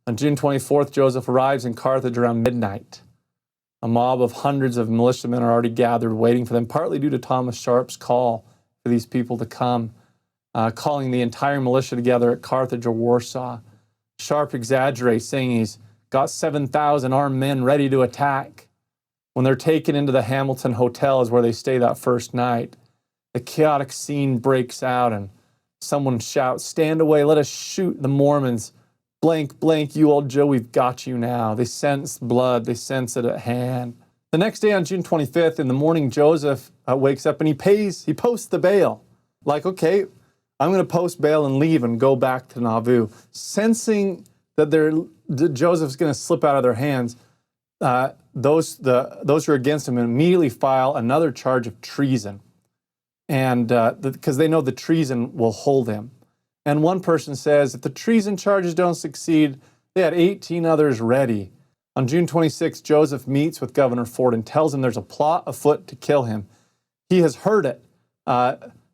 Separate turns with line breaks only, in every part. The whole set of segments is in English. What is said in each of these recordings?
On June 24th, Joseph arrives in Carthage around midnight. A mob of hundreds of militiamen are already gathered waiting for them, partly due to Thomas Sharp's call for these people to come, calling the entire militia together at Carthage or Warsaw. Sharp exaggerates, saying he's got 7,000 armed men ready to attack. When they're taken into the Hamilton Hotel is where they stay that first night. A chaotic scene breaks out and someone shouts, "Stand away, let us shoot the Mormons. Blank, blank, you old Joe, we've got you now." They sense blood, they sense it at hand. The next day on June 25th, in the morning, Joseph wakes up and he posts the bail. Like, okay, I'm going to post bail and leave and go back to Nauvoo. Sensing that Joseph's going to slip out of their hands, those who are against him immediately file another charge of treason, and because they know the treason will hold him. And one person says, if the treason charges don't succeed, they had 18 others ready. On June 26, Joseph meets with Governor Ford and tells him there's a plot afoot to kill him. He has heard it.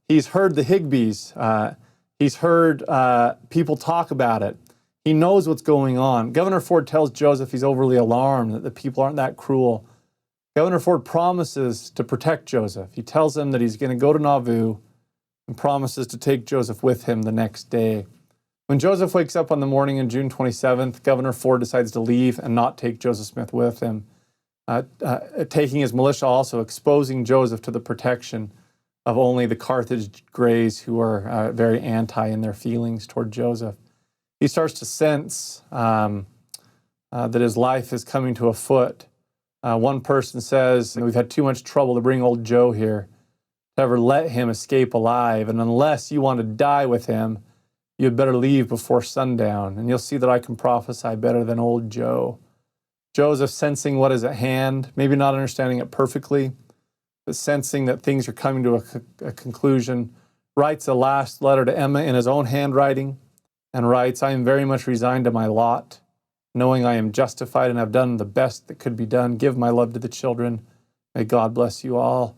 He's heard the Higbees. He's heard people talk about it. He knows what's going on. Governor Ford tells Joseph he's overly alarmed, that the people aren't that cruel. Governor Ford promises to protect Joseph. He tells him that he's going to go to Nauvoo and promises to take Joseph with him the next day. When Joseph wakes up on the morning on June 27th, Governor Ford decides to leave and not take Joseph Smith with him, taking his militia also, exposing Joseph to the protection of only the Carthage Greys, who are very anti in their feelings toward Joseph. He starts to sense that his life is coming to a foot. One person says, "We've had too much trouble to bring old Joe here, to ever let him escape alive, and unless you want to die with him, you had better leave before sundown, and you'll see that I can prophesy better than old Joe." Joseph, sensing what is at hand, maybe not understanding it perfectly, but sensing that things are coming to a conclusion, writes a last letter to Emma in his own handwriting and writes, "I am very much resigned to my lot, knowing I am justified and have done the best that could be done. Give my love to the children. May God bless you all.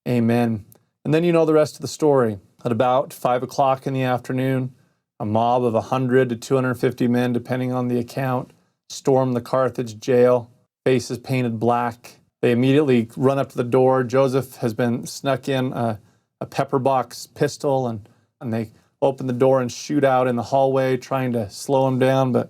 Amen." And then you know the rest of the story. At about 5 o'clock in the afternoon, a mob of 100 to 250 men, depending on the account, storm the Carthage jail, faces painted black. They immediately run up to the door. Joseph has been snuck in a pepper box pistol, and they open the door and shoot out in the hallway, trying to slow him down, but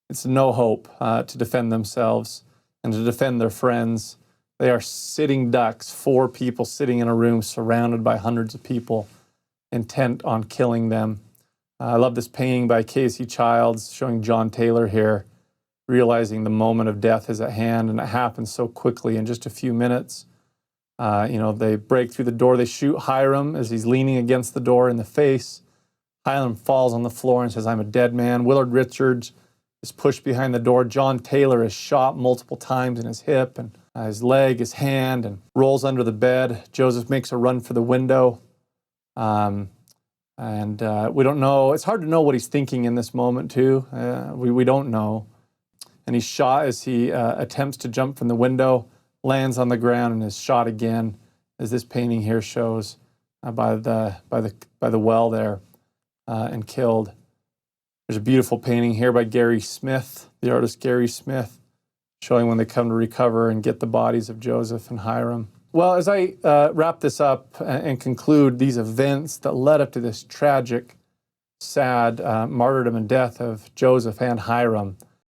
it's no hope to defend themselves and to defend their friends. They are sitting ducks, 4 people sitting in a room surrounded by hundreds of people, intent on killing them. I love this painting by Casey Childs showing John Taylor here, realizing the moment of death is at hand, and it happens so quickly in just a few minutes. They break through the door. They shoot Hiram as he's leaning against the door in the face. Hiram falls on the floor and says, "I'm a dead man." Willard Richards is pushed behind the door. John Taylor is shot multiple times in his hip and his leg, his hand, and rolls under the bed. Joseph makes a run for the window. We don't know. It's hard to know what he's thinking in this moment, too. We don't know. And he's shot as he attempts to jump from the window, lands on the ground, and is shot again, as this painting here shows, by the well there, and killed. There's a beautiful painting here by Gary Smith, the artist Gary Smith, showing when they come to recover and get the bodies of Joseph and Hiram. Well, as I wrap this up and conclude these events that led up to this tragic, sad martyrdom and death of Joseph and Hiram,